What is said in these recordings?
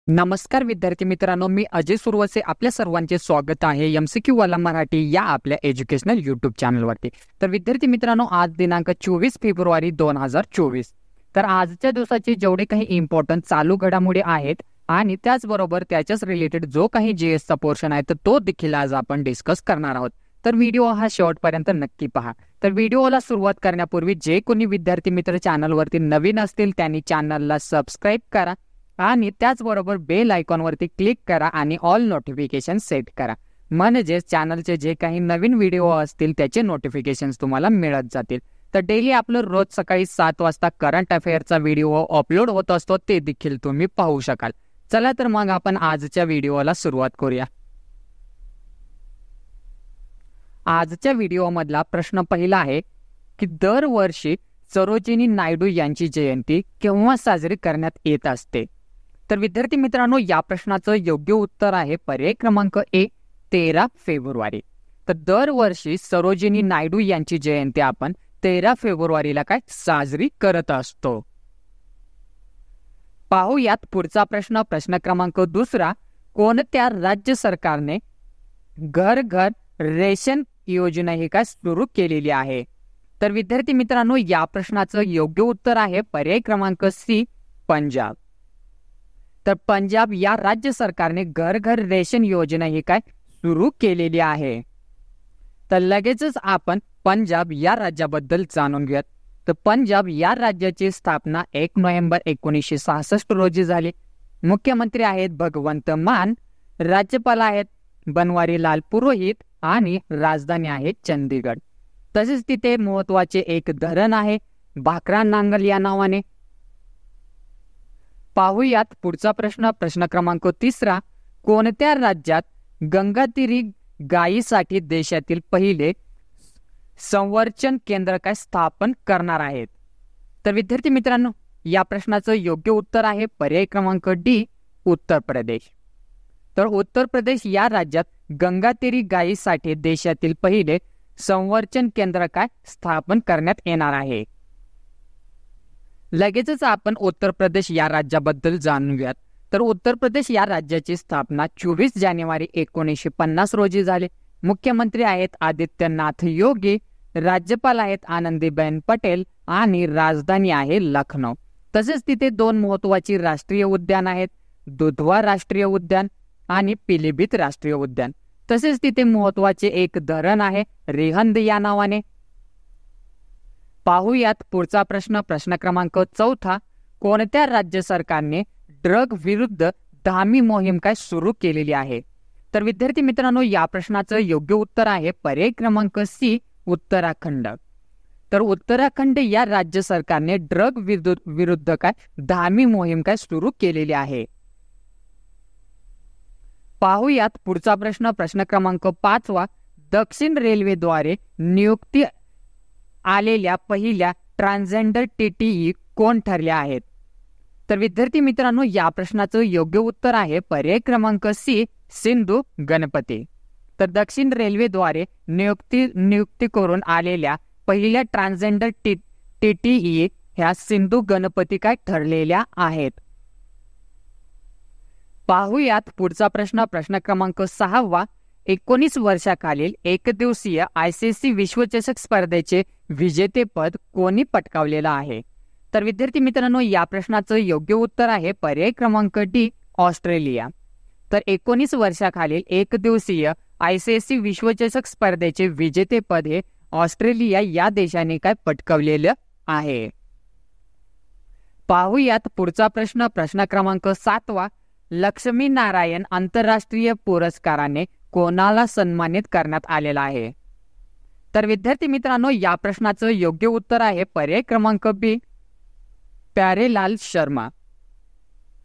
नमस्कार विद्यार्थी मित्रांनो, मी अजय सुरवसे आपल्या सर्वांचे स्वागत आहे MCQ वाला मराठी या आपल्या एज्युकेशनल यूट्यूब चॅनलवरती। तर विद्यार्थी मित्रांनो, आज दिनांक 24 फेब्रुवारी 2024। तर आजच्या दिवसाचे जेवढे काही इम्पॉर्टंट चालू घडामोडी आहेत आणि त्याचबरोबर त्याच्याच रिलेटेड जो काही GS चा पोर्शन आहे तर तो देखील आज आपण डिस्कस करणार आहोत। तर व्हिडिओ हा शेवटपर्यंत नक्की पहा। तर व्हिडिओला सुरुवात करण्यापूर्वी जे कोणी विद्यार्थी मित्र चॅनलवरती नवीन असतील त्यांनी चॅनलला सबस्क्राईब करा आणि त्याचबरोबर बेल आयकॉनवरती क्लिक करा आणि ऑल नोटिफिकेशन सेट करा, म्हणजे चॅनलचे जे काही नवीन व्हिडिओ असतील त्याचे नोटिफिकेशन्स तुम्हाला मिळत जातील। तर डेली आपलं रोज सकाळी 7 वाजता करंट अफेअरचा व्हिडिओ अपलोड होत असतो, ते देखील तुम्ही पाहू शकाल। चला तर मग आपण आजच्या व्हिडिओला सुरुवात करूया। आजच्या व्हिडिओमधला प्रश्न पहिला आहे की दरवर्षी सरोजिनी नायडू यांची जयंती केव्हा साजरी करण्यात येत असते? तर विद्यार्थी मित्रांनो, या प्रश्नाचं योग्य उत्तर आहे पर्याय क्रमांक ए, 13 फेब्रुवारी। तर दरवर्षी सरोजिनी नायडू यांची जयंती आपण 13 फेब्रुवारीला साजरी करत असतो। पाहूयात पुढचा प्रश्न, प्रश्न क्रमांक दुसरा, कोणत्या राज्य सरकारने घर घर रेशन योजना ही सुरू केलेली आहे? तर विद्यार्थी मित्रांनो, या प्रश्नाचं योग्य उत्तर आहे पर्याय क्रमांक सी, पंजाब। तर पंजाब या राज्य सरकारने घर घर रेशन योजना ही सुरू केलेली आहे। तर लगेचच आपण पंजाब या राज्याबद्दल जाणून घेऊयात। तर पंजाब या राज्याची स्थापना 1 नोव्हेंबर 1966 रोजी झाली। मुख्यमंत्री आहेत भगवंत मान, राज्यपाल आहेत बनवारीलाल पुरोहित आणि राजधानी आहे चंदीगड। तसेच तिथे महत्वाचे एक धरण आहे भाकरा नांगल या नावाने। पाहूयात पुढचा प्रश्न, प्रश्न क्रमांक तिसरा, कोणत्या राज्यात गंगातीरी गायीसाठी देशातील पहिले संवर्धन केंद्र स्थापन करणार आहेत? तर विद्यार्थी मित्रांनो, या प्रश्नाचं योग्य उत्तर आहे पर्याय क्रमांक डी, उत्तर प्रदेश। तर उत्तर प्रदेश या राज्यात गंगातीरी गायीसाठी देशातील पहिले संवर्धन केंद्र स्थापन करण्यात येणार आहे। लगेचच आपण उत्तर प्रदेश या राज्याबद्दल जाणून घेऊयात। तर उत्तर प्रदेश या राज्याची स्थापना 24 जानेवारी 1950 रोजी झाली। मुख्यमंत्री आहेत आदित्यनाथ योगी, राज्यपाल आहेत आनंदीबेन पटेल आणि राजधानी आहे लखनौ। तसेच तिथे 2 महत्वाची राष्ट्रीय उद्यान आहेत, दुधवा राष्ट्रीय उद्यान आणि पिलीभीत राष्ट्रीय उद्यान। तसेच तिथे महत्वाचे एक धरण आहे रिहंद या नावाने। पाहूयात पुढचा प्रश्न, प्रश्न क्रमांक चौथा, कोणत्या राज्य सरकारने ड्रग विरुद्ध धामी मोहीम सुरू केलेली आहे? तर विद्यार्थी मित्रांनो, या प्रश्नाचं योग्य उत्तर आहे पर्याय क्रमांक सी, उत्तराखंड। तर उत्तराखंड या राज्य सरकारने ड्रग विरुद्ध धामी मोहीम सुरू केलेली आहे। पाहूयात पुढचा प्रश्न, प्रश्न क्रमांक 5वा, दक्षिण रेल्वेद्वारे नियुक्ती आलेल्या पहिल्या ट्रान्सजेंडर TTE कोण ठरल्या आहेत? तर विद्यार्थी मित्रांनो, या प्रश्नाचं योग्य उत्तर आहे पर्याय क्रमांक सी, सिंधू गणपती। तर दक्षिण रेल्वेद्वारे नियुक्ती करून आलेल्या पहिल्या ट्रान्सजेंडर TTE ह्या सिंधू गणपती ठरलेल्या आहेत। पाहूयात पुढचा प्रश्न, प्रश्न क्रमांक 6वा, 19 वर्षाखालील एकदिवसीय ICC विश्वचषक स्पर्धेचे विजेतेपद कोणी पटकावलेलं आहे? तर विद्यार्थी मित्रांनो, या प्रश्नाचं योग्य उत्तर आहे पर्याय क्रमांक डी, ऑस्ट्रेलिया। तर 19 वर्षाखालील एकदिवसीय ICC विश्वचषक स्पर्धेचे विजेतेपद हे ऑस्ट्रेलिया या देशाने पटकावलेलं आहे। पाहूयात पुढचा प्रश्न, प्रश्न क्रमांक 7वा, लक्ष्मी नारायण आंतरराष्ट्रीय पुरस्काराने कोणाला सन्मानित करण्यात आलेला आहे? तर विद्यार्थी मित्रांनो, या प्रश्नाचं योग्य उत्तर आहे पर्याय क्रमांक बी, प्यारेलाल शर्मा।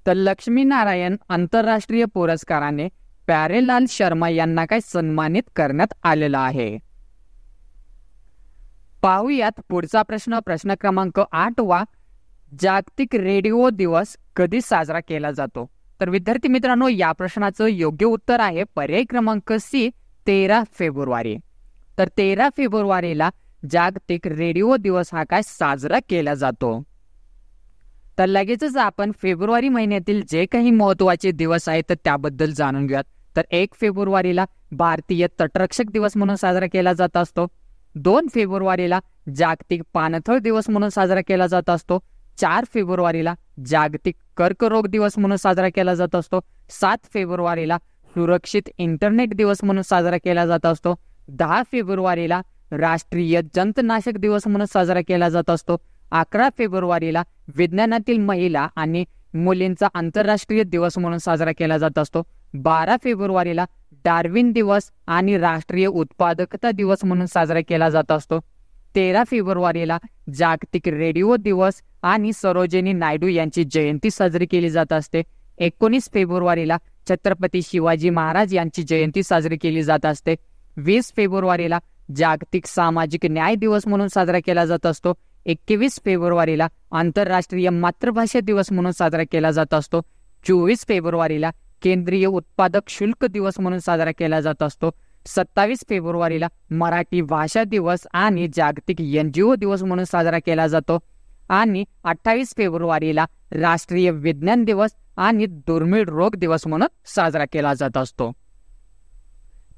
तर लक्ष्मी नारायण आंतरराष्ट्रीय पुरस्काराने प्यारेलाल शर्मा यांना सन्मानित करण्यात आलेला आहे। पाहूयात पुढचा प्रश्न, प्रश्न क्रमांक 8वा, जागतिक रेडिओ दिवस कधी साजरा केला जातो? तर विद्यार्थी मित्रांनो, या प्रश्नाचं योग्य उत्तर आहे पर्याय क्रमांक सी, 13 फेब्रुवारी। तर 13 फेब्रुवारीला जागतिक रेडिओ दिवस हा साजरा केला जातो। तर लगेचच आपण फेब्रुवारी महिन्यातील जे काही महत्त्वाचे दिवस आहेत तर त्याबद्दल जाणून घेऊयात. तर 1 फेब्रुवारीला भारतीय तटरक्षक दिवस म्हणून साजरा केला जात असतो. 2 फेब्रुवारीला जागतिक पाणथळ दिवस म्हणून साजरा केला जात असतो. 4 फेब्रुवारीला जागतिक कर्करोग दिवस म्हणून साजरा केला जात असतो. 7 फेब्रुवारीला सुरक्षित इंटरनेट दिवस म्हणून साजरा केला जात असतो. 10 फेब्रुवारीला राष्ट्रीय जंतनाशक दिवस म्हणून साजरा केला जात असतो. 11 फेब्रुवारीला विज्ञानातील महिला आणि मुलींचा आंतरराष्ट्रीय दिवस म्हणून साजरा केला जात असतो. 12 फेब्रुवारीला डार्विन दिवस आणि राष्ट्रीय उत्पादकता दिवस म्हणून साजरा केला जात असतो. 13 फेब्रुवारीला जागतिक रेडिओ दिवस आणि सरोजिनी नायडू यांची जयंती साजरी केली जात असते. 19 फेब्रुवारीला छत्रपती शिवाजी महाराज यांची जयंती साजरी केली जात असते. 20 फेब्रुवारीला जागतिक सामाजिक न्याय दिवस म्हणून साजरा केला जात असतो. 21 फेब्रुवारीला आंतरराष्ट्रीय मातृभाषा दिवस म्हणून साजरा केला जात असतो. 24 फेब्रुवारीला केंद्रीय उत्पादक शुल्क दिवस म्हणून साजरा केला जात असतो. 27 फेब्रुवारीला मराठी भाषा दिवस आणि जागतिक NGO दिवस म्हणून साजरा केला जातो. आणि 28 फेब्रुवारीला राष्ट्रीय विज्ञान दिवस आणि दुर्मिळ रोग दिवस म्हणून साजरा केला जात असतो.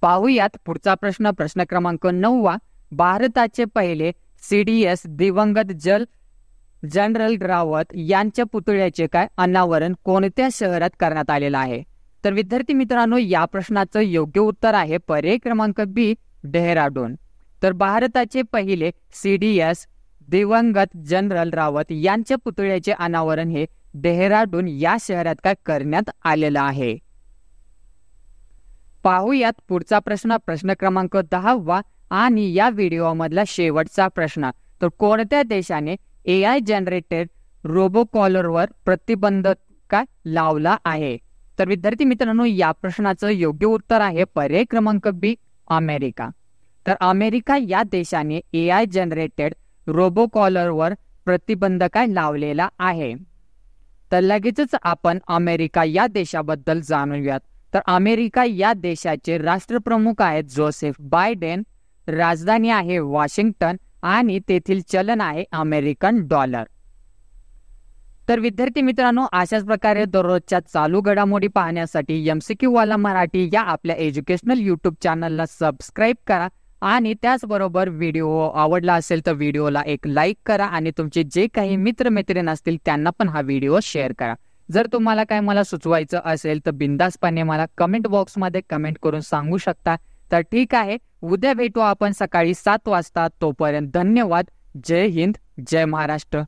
पाहूयात पुढचा प्रश्न. प्रश्न क्रमांक 9. भारताचे पहिले CDS दिवंगत जनरल रावत यांच्या पुतळ्याचे काय अनावरण कोणत्या शहरात करण्यात आलेलं आहे? तर विद्यार्थी मित्रांनो, या प्रश्नाचं योग्य उत्तर आहे पर्याय क्रमांक B, डेहराडून. तर भारताचे पहिले CDS दिवंगत जनरल रावत यांच्या पुतळ्याचे अनावरण हे डेहराडून या शहरात काय करण्यात आलेलं आहे. पाहूयात पुढचा प्रश्न. प्रश्न क्रमांक 10 आणि या व्हिडिओमधला शेवटचा प्रश्न. तर कोणत्या देशाने AI जनरेटेड रोबोकॉलरवर प्रतिबंध काय लावला आहे? तर विद्यार्थी मित्रांनो, या प्रश्नाचं योग्य उत्तर आहे पर्याय क्रमांक B, अमेरिका. तर अमेरिका या देशाने AI जनरेटेड रोबोकॉलरवर प्रतिबंध काय लावलेला आहे. तर लगेचच आपण अमेरिका या देशाबद्दल जाणून घेऊयात. तर अमेरिका या देशाचे राष्ट्रप्रमुख आहेत जोसेफ बायडेन. राजधानी आहे वॉशिंग्टन आणि तेथील चलन आहे अमेरिकन डॉलर. तर विद्यार्थी मित्रांनो, अशाच प्रकारे दररोजच्या चालू घडामोडी पाहण्यासाठी MCQ वाला मराठी या आपल्या एज्युकेशनल यूट्यूब चॅनलला सबस्क्राईब करा आणि त्याचबरोबर व्हिडिओ आवडला असेल तर व्हिडिओला एक लाईक करा आणि तुमचे जे काही मित्रमैत्रीण असतील त्यांना पण हा व्हिडिओ शेअर करा. जर तुम्हाला काय मला सुचवायचं असेल तर बिंदासपणे मला कमेंट बॉक्समध्ये कमेंट करून सांगू शकता. तर ठीक आहे, उद्या भेटू आपण सकाळी 7 वाजता. तोपर्यंत धन्यवाद. जय हिंद, जय महाराष्ट्र.